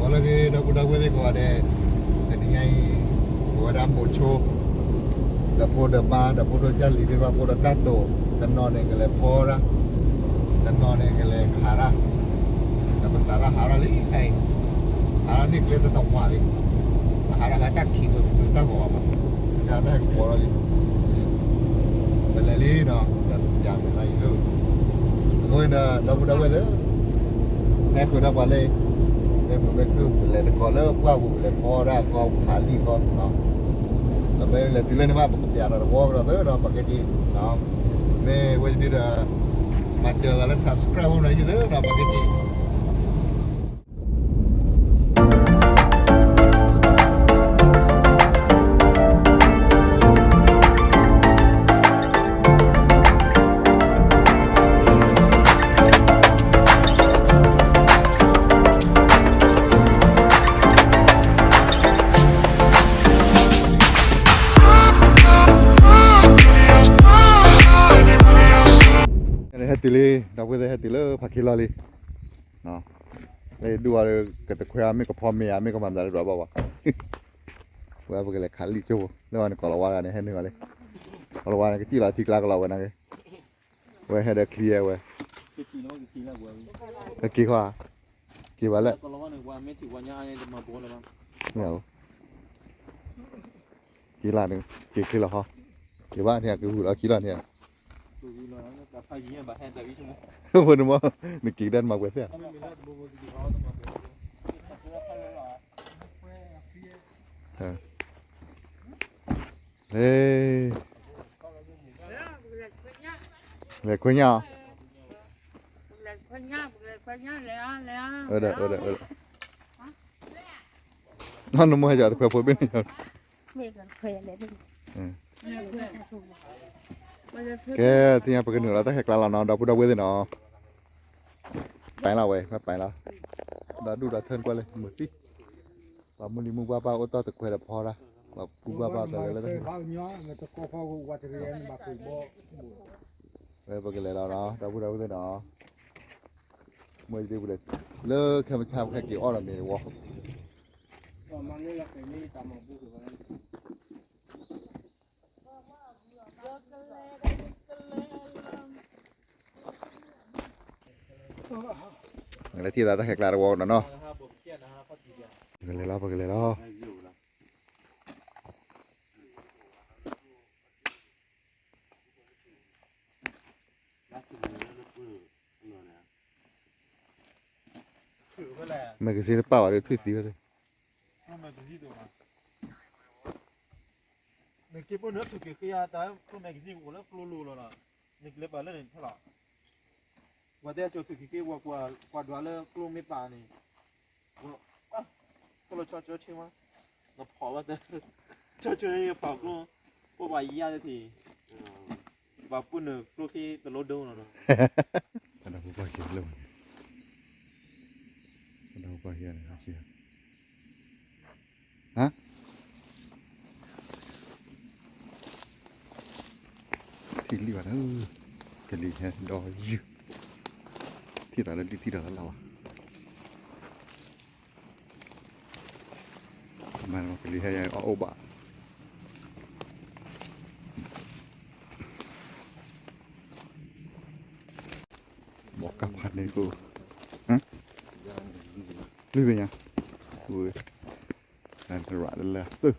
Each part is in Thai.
Kalau ke dapur-dapur tu kau ada tadi kau ada mocho, dapur depan, dapur jali, dapur tato, dan non yang le pora, dan non yang le khara, dapur sara hara lagi kai, hara ni kelihatan tak wali, hara kata kibu tak kau apa, kata yang pora ni, belali no, dan jam lagi tu, kau ini dapur-dapur tu, ni kau dah balik. Mình cứ lấy được có lớp qua vụ lấy kho ra kho khá li kho nó bây giờ từ lên mà một cái là vô rồi tới đó bằng cái gì nó bây giờ đi là mà chờ là subscribe hôm nay như thế đó bằng cái gì tili đọc cái gì tili phát khí lali nó đây đua cái tờ khoe mấy cái phom mấy cái mắm gì đó bảo qua cái này khali châu nếu anh có lawan này hay nữa này có lawan cái chỉ là thịt lá cái lawan này vậy hay là clear vậy cái kia hoa kia vậy nhiều kia là nữa kia là hoa kia bạn thì cái hũ là kia là này không đúng không? Mình kỹ đơn mà quên thế. Ê, lấy quên nhau. Ở đây. Nó mua giờ quên phối bên này. Cái thì apa kena lah tak kelala nó đâu quên nó phải là vậy phải là đã đủ đã thân qua lên một tí và muốn đi mua ba ô tô từ quê là pho ra và mua ba từ lấy đấy vậy cái này đó đâu quên nó mới đi quên lỡ khi mà chạm cái kiểu là mình walk Người ta ta hẹn là đồ nó cái này lo mấy cái gì nó bảo được thuyết gì vậy mình kia bữa nữa tụi kia tới con này cái gì của nó lù rồi là mình lấy bảo lên thế nào và đây cho tụi kia qua đó là lù mấy bà này con cho chơi mà nó跑了的cho chơi跑luôn cô bà ý ra thì và bữa nữa đôi khi từ lâu đâu rồi anh đâu có hiểu luôn anh đâu có hiểu này gì hả thì liệu đó cái gì hết đòi dư thì là đi thì là lâu mà cái gì hay ô bạ bỏ cặp hạt này cô hả đi về nhà ui anh phải rã lên từ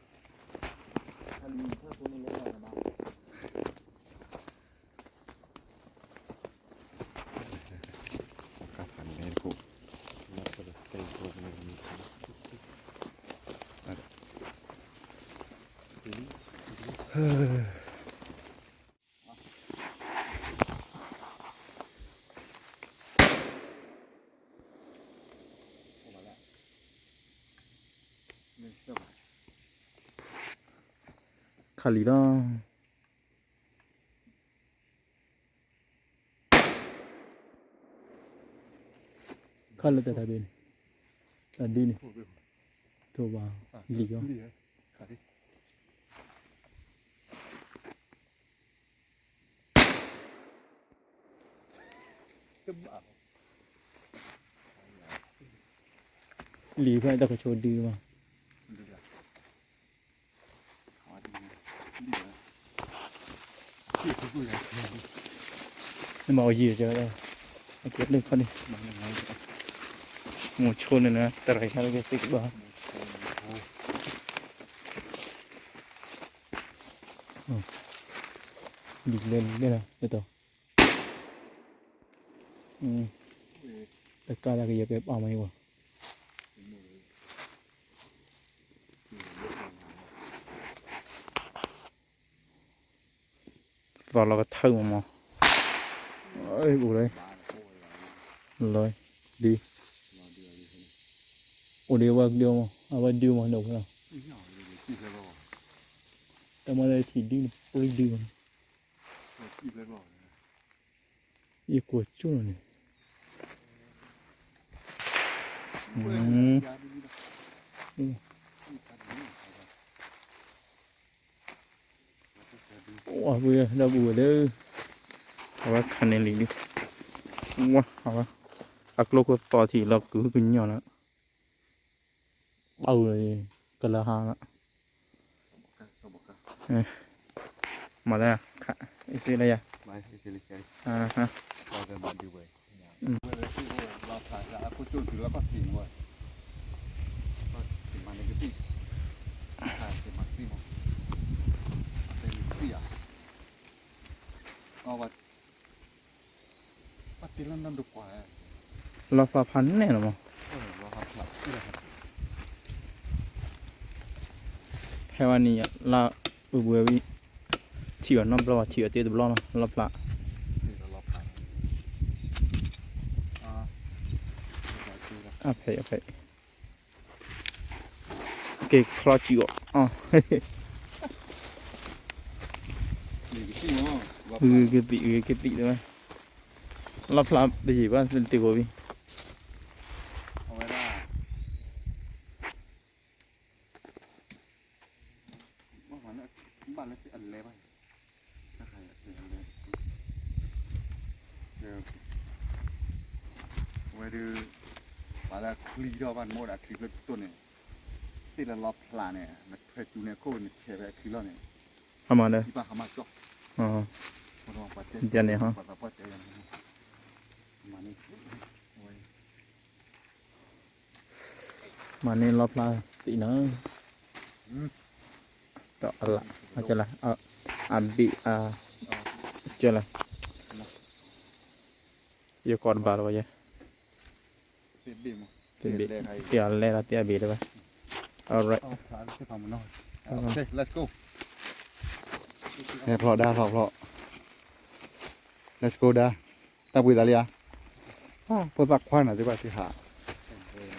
khali đó khali tại bên đi này thôi vào lì không lì phải tao có chỗ đi mà nhưng mà ở gì chơi đây kết lên con đi một chỗ này nè tao thấy cái tích bờ đi lên đây này đây tao tất cả là cái gì bếp ao mày quá vào là cái thơm mà ơi bù đây rồi đi ủa điều mà đâu nào tao mà đây thì đi bơi đường ये कुछ नहीं wow bây giờ đâu bùa đó và khăn này đi wow hả ác lô có to thì là cứ nhỏ nữa bao rồi cái là hàng á mà đây à cái này à ha aku cun tu lepas ting boy. Di mana ke ti? Di Maksimo. Di Sia. Awat. Patilan dan dukwa. là phá phán này mà Lo hap. theo anh nhỉ là bữa đi chỉ ở năm lo chỉ ở tây lo là lạ phải cái khó chịu cái bị thôi lạ để gì ba bên tiêu đi Pada kli dah ban moda kli betul ni. Tidak lap plan ni. Nak pergi ni kau ni cewek kli ni. hama đây Tiba hama tu. Orang pakai. Jangan ya ha. Pakai yang mana? mà nên lọp là tí nó đó là cho là bị cho là giờ còn vào rồi vậy thì bị tiền lên là tiền bị rồi alright Okay, let's go. Phò đa. Let's go đa. Ta bùi Italia. Phò giặc khoan ở dưới bài thứ hạ.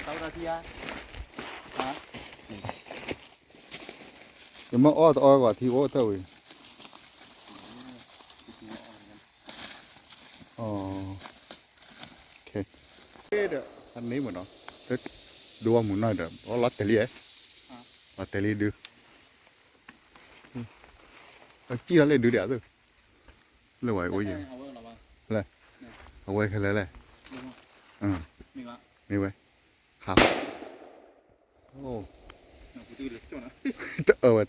tao ra thì à Nhưng mà ô quả thì ô tao rồi. Ok. Anh lấy mà nó. Rất đua muốn nói được. Có lót teli ấy. Lót teli đưa. Chỉ là lên đưa đẻ rồi. Lên ngoài ôi gì. Lên. Ở quay cái này. Đi quay. Khắp. Ồ. Ở vậy.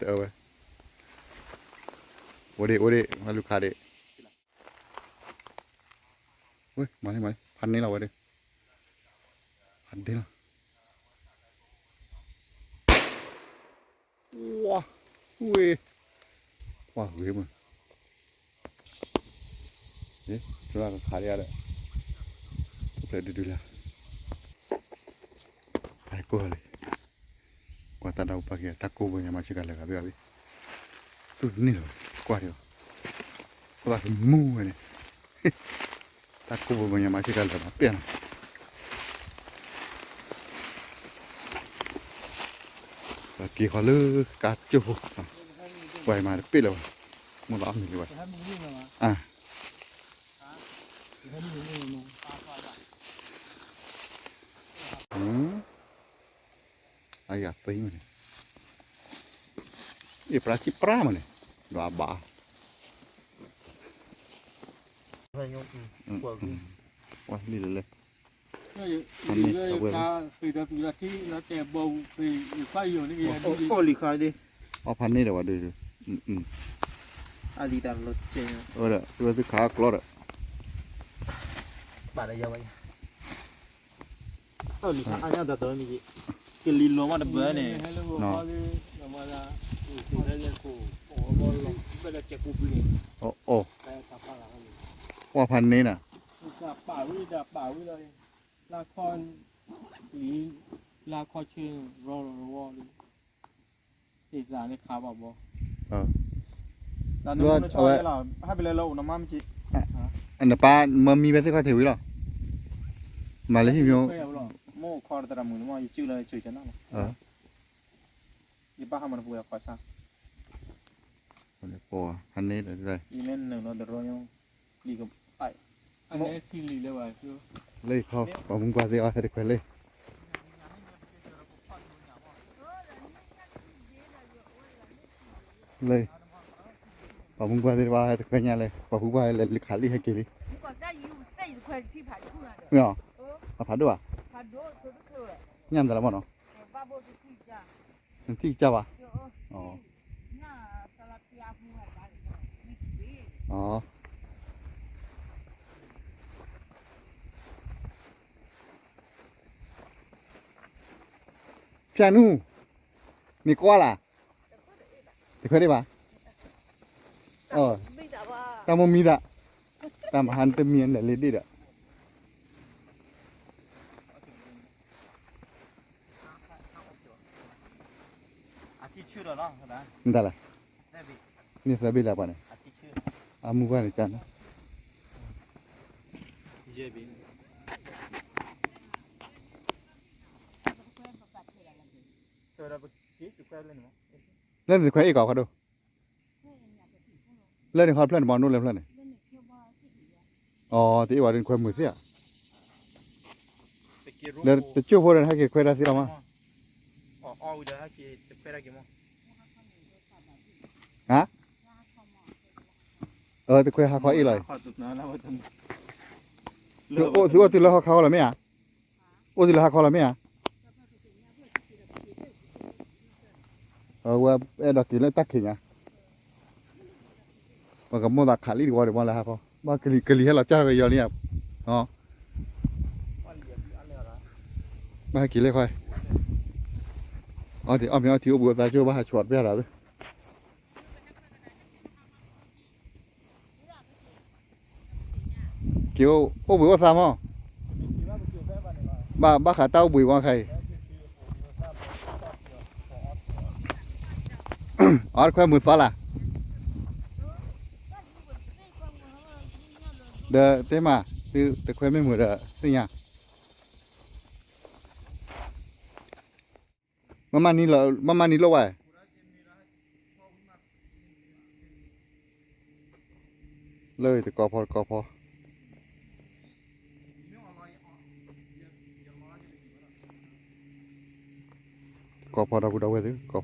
Ôi đi, mà lúc khá đi. Ui, mày, phần này là vậy đi. Phần đi nào. Wow, ui. Wow, ghê mà. Đấy, chúng ta khá đi à đấy. Lại đi là. Ai cô này. Qua ta đâu pakai taco punya macam kala kabe. Tu ni loh, kuat dia. Kuat semua ni. Taco punya macam kala apa ya? Lagi kalau kacau. Quay mà biết rồi. Muốn lắm thì vậy. À. Ayah apa ini? Ini perasi pram ni, dua bah. phải nhung Wah, ni lele. โอ้ลิคายดิ อ๋อพันนี่เดี๋ยวว่าดูอาลีตาลดเจน เออเดี๋ยวตัวที่ขากลอดอ่ะ บาดยาวไปลิคายอันนี้ตัวนี้กิลิโลมาเดบเนี่ย เนาะโอ้โอ้ว่าพันนี้น่ะ ป่าวิเลยลาคอนหรือลาคอเชิงรอเลยอีกอย่างนี้ขาบอก ตอนนี้เราชอบเลยล่ะให้ไปเลยเราน้ำมันจี อันนั้นป้ามันมีเป็นสิ่งที่ถือหรอมาเลยที่มี โม่คอร์ดระมือว่าอยู่ชื่อเลยชื่อจะนั่งยี่ป้าทำมันพูดกับข้า โอ้พันนี้เลย อีเมนหนึ่งเราเดือดร้อนดีกับไอ อันนี้ที่ลีเลยว่ะคือ เลยเขาบอกมึงกว่าสิเอาให้ได้คนเลยเลยบอกมึงกว่าสิว่าให้ได้คนยังเลยบอกมึงว่าเลยขาลีให้กี่ลิเนาะเอาผัดด้วยยำแต่ละมันเนาะที่เจ้าอ่ะอ๋ออ๋อพี่นูมีกว่าล่ะเดี๋ยวค่อยได้ป่ะตามมีด่ะตามหันเต็มเมียนเลยดิด่ะ อาทิชื่อเราเนาะนะ นั่นแหละ ได้บิ นี่สบายแล้วป่ะเนี่ย อาทิชื่อ อามุกว่าเนี่ยจัน เยบิ ตัวเราไปคิดจุดแก้เลยเนาะ เล่นใครอีกเขาดูเล่นเขาเพื่อนบอลนู่นเลยเพื่อนเนี่ยอ๋อที่ว่าเป็นคนมือเสียเล่นจะช่วยพวกนั้นให้เกิดความรักสิเรามา อ๋อเดี๋ยวให้กินจะเป็นอะไรกันมั้ง ฮะจะคุยหาเขาอีกเลย ขอตุกนะแล้วว่าท โอ้ถือว่าที่เราเขาอะไรไหมอ่ะโอ้ที่เราเขาอะไรไหมอ่ะว่าดอกกินแล้วตักขิงอ่ะมันก็มั่วตักขาลีดีกว่าเดี๋ยวมันละครับพ่อบ้ากะลีให้เราจ้ากันยอนี่อ่ะอ๋อมาให้กินเลยค่อยอ๋อที่อ้อมยังที่อุบลตาช่วยบ้าชวดไปหรอเกี่ยวโอ้บุ๋ยว่าซ้ำอ่ะบ้าขาเต้าบุ๋ยว่าใครอ๋อค่อยมือฟ้าล่ะเด้อเต้มาคือแต่ค่อยไม่มือเด้อสิเนี่ยมานี่เหรอวะเลยแต่กอพอเราเว้ยกอพอ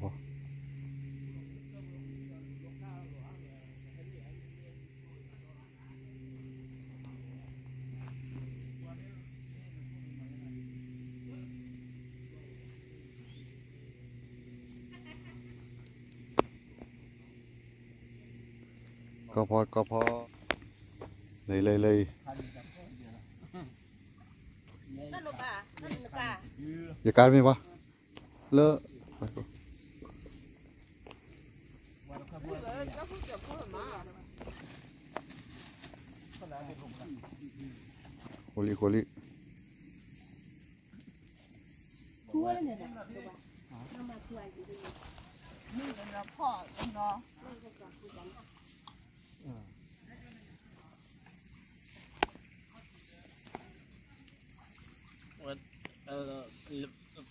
เลยอย่าการไม่ปะเลอะโคลีทั่วเลยเนี่ยน้ำมาทั่วอยู่ดีนี่เราพ่อเนาะ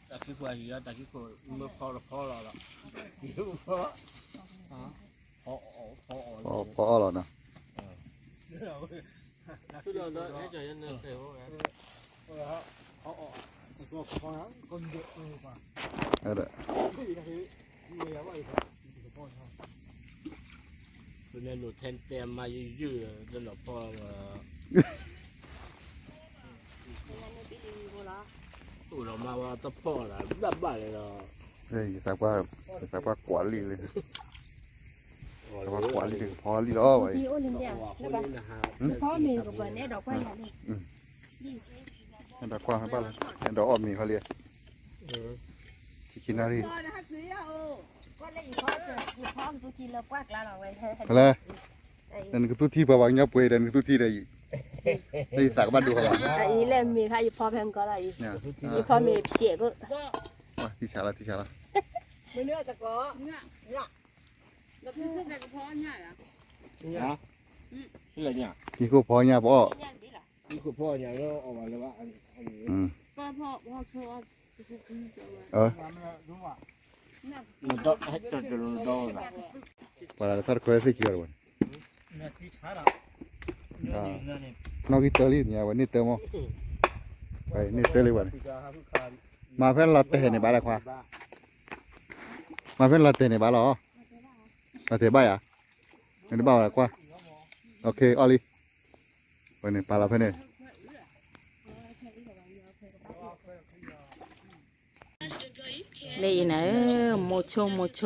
แต่ที่ควายอยู่แต่ที่ควายเมื่อพ่อเราละพอหรอนะคือเราได้ใจยันเสียวไงตัวพ่อคนเยอะเลยป่ะคือในหลุดแทนเต็มมายืดจนหลบพ่อ เรามาว่าตะพ่อละดับบ้านเลยเนาะ เฮ้ยแต่ว่ากว่าลีเลยแต่ว่ากว่าลีพอลีล้อไว้ ที่โอลิมเดีย คนนี้นะฮะ พ่อมีกับเบอร์เนี่ยดอกไม้ยัน ให้แบบกว้างให้ป้าเลยดอกอ้อมมีเขาเรียกที่กินอะไร ก็เลยอีกพ่อจะอีกพ่อทุกทีเรากวาดแล้วเราไว้ให้ อะไรนั่นคือทุกที่ประวังยับเปย์นั่นคือทุกที่ได้ได้สักบ้านดูเขาว่า อีเล่มมีค่ะอีพ่อแพมก็ได้ เนี่ย อีพ่อมีเสียก็ ว่าที่ชาละ ไม่เนื้อตะกอ เราเพิ่งขึ้นแต่กระเพาะเนี่ยเหรอ นะนี่อะไรเนี่ย ที่กูพอเนี่ยพ่อ นี่คือพ่ออย่างเราออกมาเลยว่าอันนี้ ก็พ่อโชว์ มันต้องให้จดจดโดนนะ para estar con ese quiero bueno เนี่ยที่ช้าละเนี่ยนี่ no quito el ni agua ni temoไปนี่เตลิวันมาเพื่อนเราเตะในบ้านละความาเพื่อนเราเตะในบ้านหรอเราเตะบ้าอ่ะในบ้านละควาโอเคออลีวันนี้ปลาเราเพื่อนเนี่ย เลยนะโมโชโมโช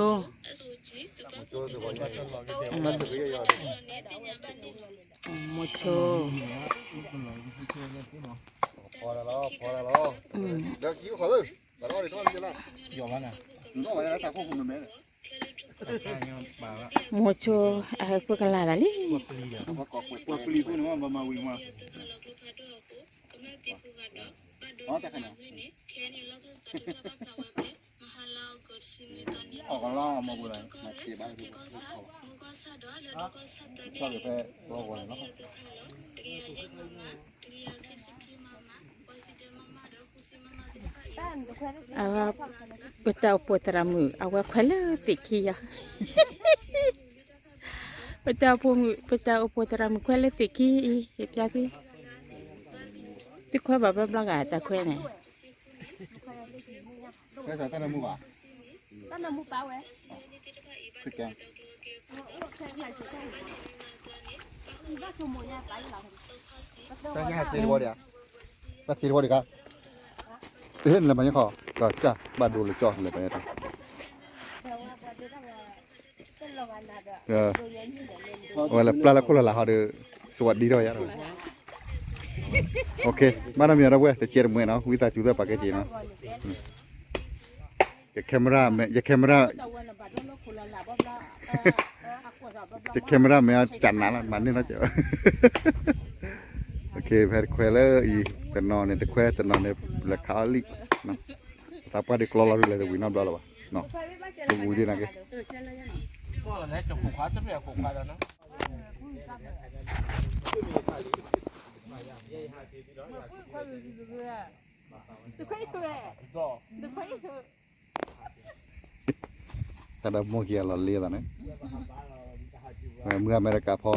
โมโช พอแล้วเดี๋ยวกิ้วขอเลยแต่รอดิรอดิละยอมแล้วนะรอไว้แล้วตาควบคุมมันไหม โมโชอะไรพวกกันละลิ ว่าปลีพูดว่ามาวิ่งมา อ๋อแต่ขนาดออกกันล่อมาบุไรมาเก็บบ้านดูก็เลยไปรอวันแล้ว awa peta potera mu awa phala tikia peta potera mu phala tiki ipati tikwa baba blaga ta kwene ใช่ใช่ตั้งแต่มือว่ะ tana mu pawe คือแกง ตั้งยังหาตีบอลเดียวมาตีบอลดีกันเห็นแล้วมันยังขอก็จ้าบ้านดูเลยจ่อเลยไปเนี่ยวันละปลาละคนละเขาเดือสวัสดีด้วยยันโอเคมาทำยังไงเว้ยแต่เจอมือเนาะวิตาจุดเดือปากเกจีเนาะจะแคมราไม่จะแคมราจะแคมราไม่จันนั่นละมันนี่นะเจ้าโอเคแพทย์แควเลอร์อีแต่นอนเนี่ยแต่แควแต่นอนเนี่ยละขาลินะแต่พอได้กลอลเลยแต่วินาบล้อละวะเนาะตัววูดีนะแก พ่อเราเนี่ยจมูกขาจะเปรี้ยวขมขาแล้วนะ ถ้าได้โมเกียเราเลี้ยแล้วเนี่ยเมื่ออเมริกาพอ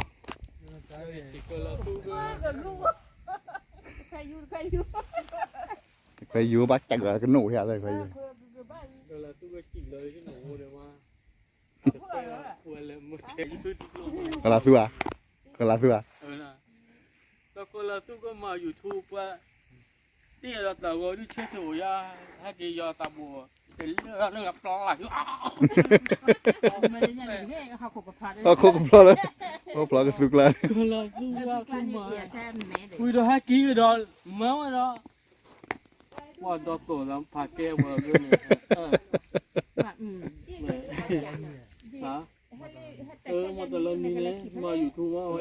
เคยอยู่บักจังเลยก็หนูเหี้ยเลยเคยอยู่ เราตู้ก็จิกเลยที่หนูเลยว่าควรเลยมุดเชยตู้ที่ลง ก็ลาซัวก็ลาซัว นะแล้วก็เราตู้ก็มายูทูบว่าที่เราแต่ว่าที่เชื่อถือยาถ้าเกี่ยตาบัวแต่เรื่องกับปลาไหลอ้าว ก็คงพอแล้วพอก็สุกแล้ว ก็เราตู้ว่าตู้มาคุยเราให้กี่ดอลมาว่าเราว่าดอตัวเราพาแก้ว่าเรื่องนี้ฮะมาตลอดนี้เลยมาอยู่ทุ่งว่าไว้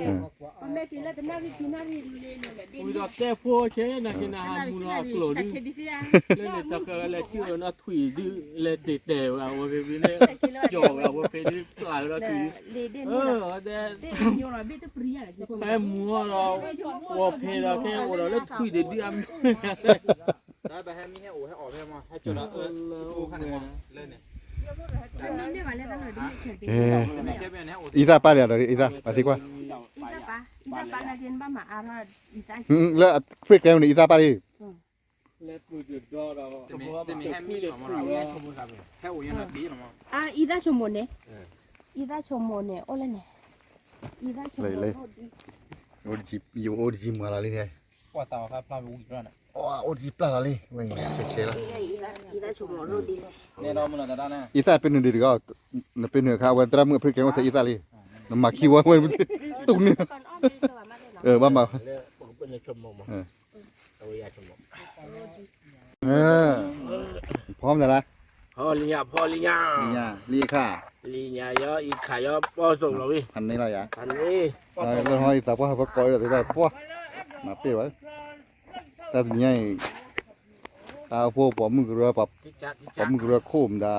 คุยดอกแก้พวกเช่นนักนาฮามูนาโกลด์เล่นตะกร้าเล่ชื่อน่าถุยดื้อเล่เด็ดเดี่ยวเราไปวินเนี่ยหยอกเราไปดื้อหลายเราถุยแต่แม่มัวเราว่าเพลเราแค่เราเล่ถุยเด็ดเดี่ยว ได้ไปให้มีให้โอ้ให้ออกให้มาให้จุดละดูขนาดนี้เล่นเนี่ย อีตาป้าเดี๋ยวอีตาปฏิกว่าแล้วฟรีแกมนี่อีตาป้าดิ เล็บมือจุดดอเรา จะมีให้มีหรอมาให้โอ้ยังดีหรอมา อีดาชมโมเน่อีดาชมโมเน่โอ้เลยเนี่ยอีดาชมโม โอดิจิอยู่โอดิจิมาละเลยเนี่ย ว่าเต่าครับพลาดวิ่งด้วยนะ โอ้ดีปลาเลยเว้ยเฉยๆละ 伊拉什么肉的嘞？ เนี่ยเรามันน่ะด้านน่ะ อีสานเป็นหนึ่งเดียวก็เป็นหนึ่งข้าววันตรามือพริกแกงว่าอีสานเลยน้ำมาขี้ว่าเว้ยตุ้งเนี่ยบ้ามา เป็นชมมเอายาชม พร้อมแล้วนะ พอลิญา ลีน่าลีค่ะ ลิญายออีขายอป้อส่งเราวิ พันนี้อะไรอ่ะ อันนี้ เราห้อยสับว่าเขาก้อยเลยได้พวกมาเตี้ยไว้แต่ทีนี้ตาพวกผมมึงเรือปับ จิจัด ผมมึงเรือโคมดา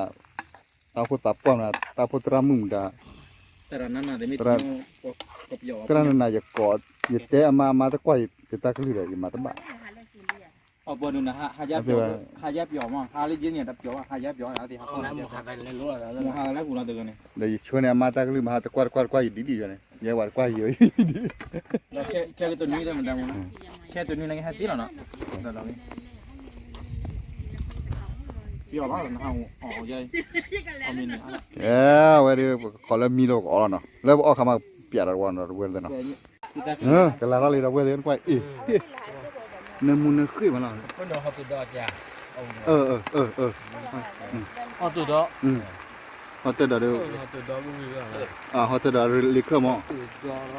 ตาพวกตับป้อมนะตาพวกตรามุงดา แต่ร้านนั้นน่ะได้มี ตรา กับหยอ ตรานั้นน่ะอย่ากอดอย่าเตะมาตะก้อยแต่ตากลือเลยอย่ามาตะบ้า เอาบนนู้นนะฮะหายาเปียวมั้งหาลิจิเนี่ยดับเปียวหายาเปียวอะไรที่เขา เอาน้ำหมูขากันเลยรู้แล้ว หมูหาแล้วกูน่าเตือนเนี่ย เดี๋ยวชวนเนี่ยมาตากลือมาตะก้อยดีๆอยู่เนี่ยอย่าว่าก้อยเยอะ แค่ตัวนี้ได้เหมือนกันนะแค่ตัวนี้นะแค่ที่เราเนาะแต่เรานี่เปียวบ้างเอาใหญ่เอามิน เว้ยขอแล้วมีโลกอ๋อเนาะแล้วออกคำมาเปียดวันเราเว้ยเนาะแต่ละเราเลยเราเว้ยเลยก้อยเนื้อมูเนื้อขึ้นมาแล้ว คนเดียวเขาติดดอกจ้ะ เอาตัวดอก ฮอตเตอร์ดอ เขาติดดอกมีเรื่องอะไร ฮอตเตอร์ดอลิเคอร์มอ ติดดอก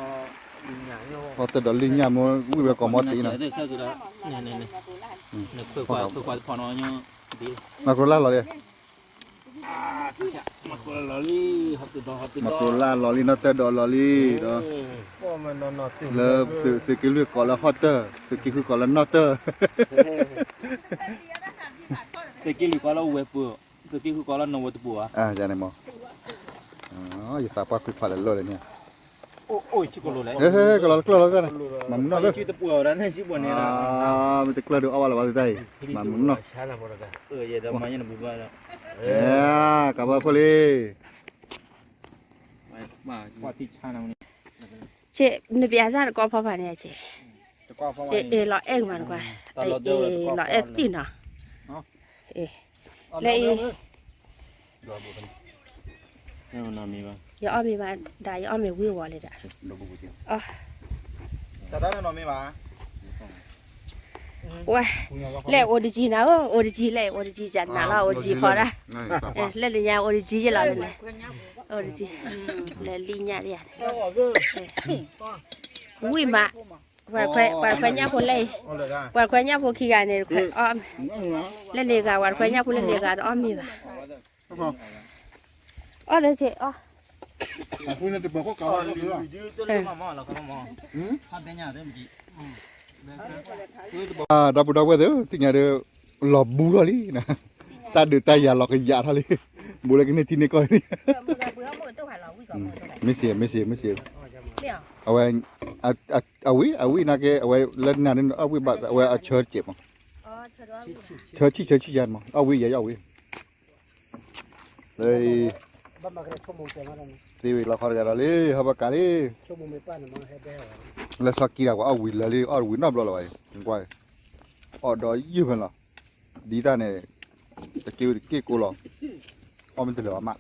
ลิญาโย ฮอตเตอร์ดอลิญามอวิเวกอมอตีนะ แค่ตัวดอกเนี่ยคือความพอน้อยเนี่ยดี มาโคล่าเราเลย มาคนละลี่เขาติดดอกเขาติดด มา อก โคล่าลอลินอเตอร์ดอลอลีเนาะ ก็มันนอนติด เลิฟสึกิลือกอละฮอตเตอร์สึกิคือกอละนอเตอร์ ตะกี้หรือก็เราเว็บปัวตะกี้คือก็เราโนเวตปัว จานไหนมออย่าตาปากคือฟาเลโลเลยเนี่ย โอ้ยชิโกโลเลย ก็เรากันมามุนเนาะ ชื่อตะปัวนั้นให้ชิบวันนี้นะ มันจะกระดูเอาอะไรวะได้มามุนเนาะ ใช่ละบ่ได้ อย่าดมาเนี่ยบุบแล้ว กับว่าพอลี มาว่าที่ชาแนลนี้ 这那边啥搞泡饭呢？这 จะก็เพราะว่า 老爱嘛的话，老爱地呢。เนี่ยมันมีป่ะ 要阿米吧，大要阿米喂我来的。 แต่ได้นอนไม่มา 喂，来我的鸡呢？我的鸡来，我的鸡家拿了，我鸡跑了。来人家我的鸡去了呢。我的鸡，来里面的。喂嘛，快伢婆来，快伢婆去干的快啊！来那个，快伢婆来那个阿米吧。哦，那些哦。 คุณจะบอกเขาเก่าหรือเปล่า ดับเด้อที่ไงเด้อหลบบูรลีนะตาเดือดตายาหลอกยาทะเลบูรลีกันในที่นี้ก่อนนี่ไม่เสียเอาไว้เอาไว้นะแกเอาไว้เล่นงานนี่เอาไว้บัดเอาไว้เชิดเจ็บมั้งเชิดชี้ยันมั้งเอาไว้อย่าเอาไว้เลยทีวีละครกันเลยฮับกันเลยแล้วสักกี่ดาวเอาวิลเลยเอาวินับเลยกว่าอ๋อดอยยืมเหรอดีด้านเนี่ยตะกี้กี่กูหรอเอามันจะเหลือมา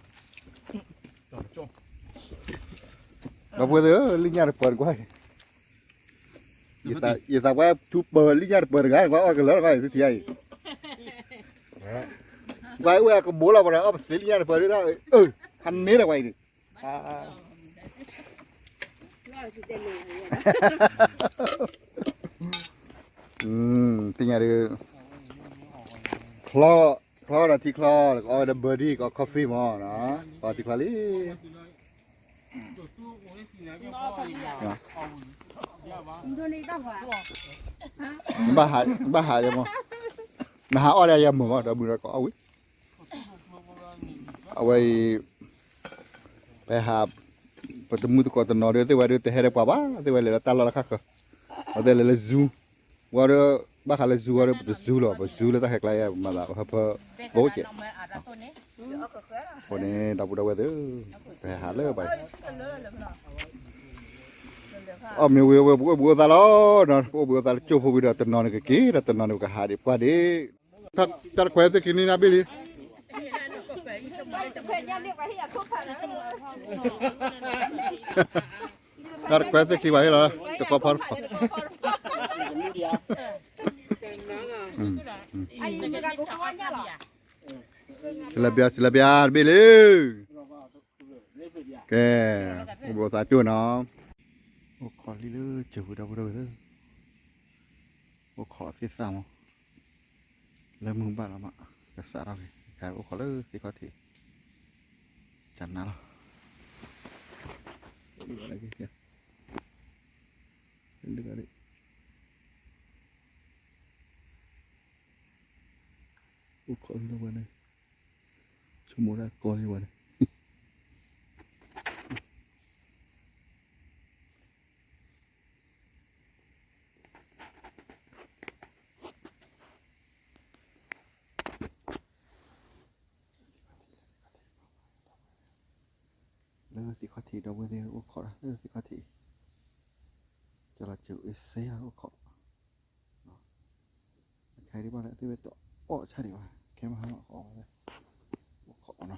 เราพูดเลยลิงยาเปิดกว่าอย่าตาว่าทุบเปิดลิงยาเปิดกันว่ากันแล้วไปสุดที่ไอ้ไว้เว้ยก็บัวเราไปแล้วเอาสิลิงยาเปิดได้หันนี้เลยไว้ดิติงอะไรคลอนะที่คลอแล้วก็ดับเบิลดี้ก็กาแฟมั้งนะปาติคลาลีบ้าหายังมั้งมาหาอะไรยังมั้งดับเบิลก็เอาไว้ไปหาpertemu tu kau tenor dia tu ada teh ada apa tu ada talak kak ada le zoo ada bakal zoo ada betul zoo lah zoo lah tak hek lah ya malah apa goje oh ni dah budak tu hal le bai oh mi buat talak nah buat talak cuba buat tenor ni kaki tenor ni hari pada tak kuat tu kini nabi ni Kar kuat sih wahai lah, cukup par. Selebia beli. Oke, buat satu no. Oh, kali lu jauh dah tu. Oh, kau sisa mo. Lemung bala mak. Besar lagi. Kayak oh kalau si kau ti. Jangan lah. Ini lagi ya. Ini kali. Oh, kau ni mana? Cuma dah kau ni mana? Thì có thể đâu bây giờ ô khó thì có thể cho là chịu xe là ô khó chạy đi bao lại tôi biết tọa ô chạy đi bao cái mà họ khó đây ô khó nó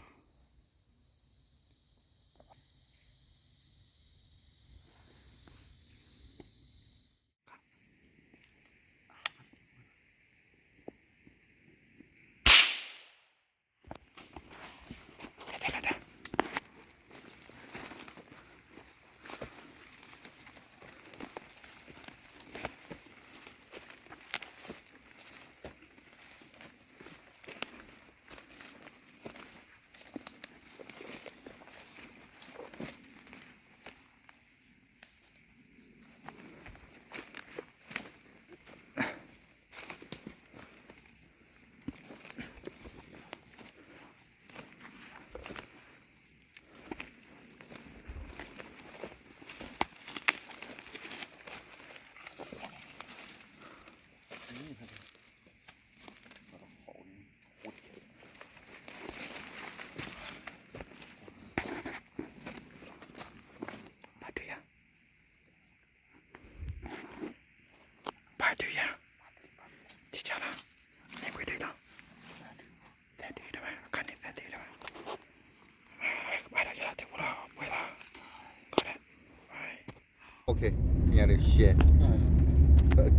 ok nhà được share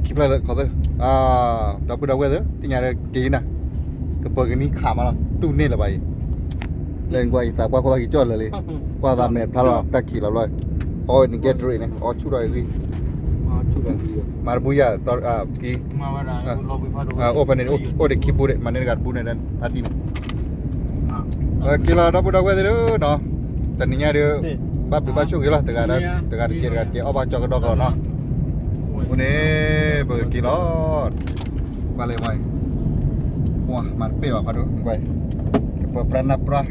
kita kau tu dapur tu tinggal ada kena kepergian ni kama lah tu ni lah bayi lain gua isap gua lagi jual lagi gua dah met pala tak kira lah oh ni get ready ni oh cuba lagi marbuya tor ki Mawara lobby padu. open ni oh dek kibur mana dekat bune dan hati ni kila dapur tu no taninya dia bab di baju gila tegar kiri oh baca kedok lo no ini berkilot balik mai wah marpe lah padu gue keperanap lah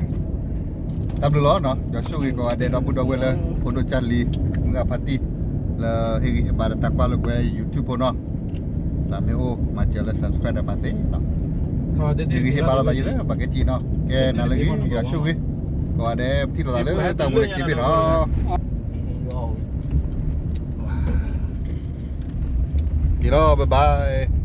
tak dulu no jasu ko ada dapur le foto Charlie enggak pati le hiri pada takwa le gue YouTube no tapi macam le subscribe apa sih no Kau ada hiri pada tadi le pakai Cina ke nak lagi jasu kalau ada tidak lalu tak boleh kibir Kira bye bye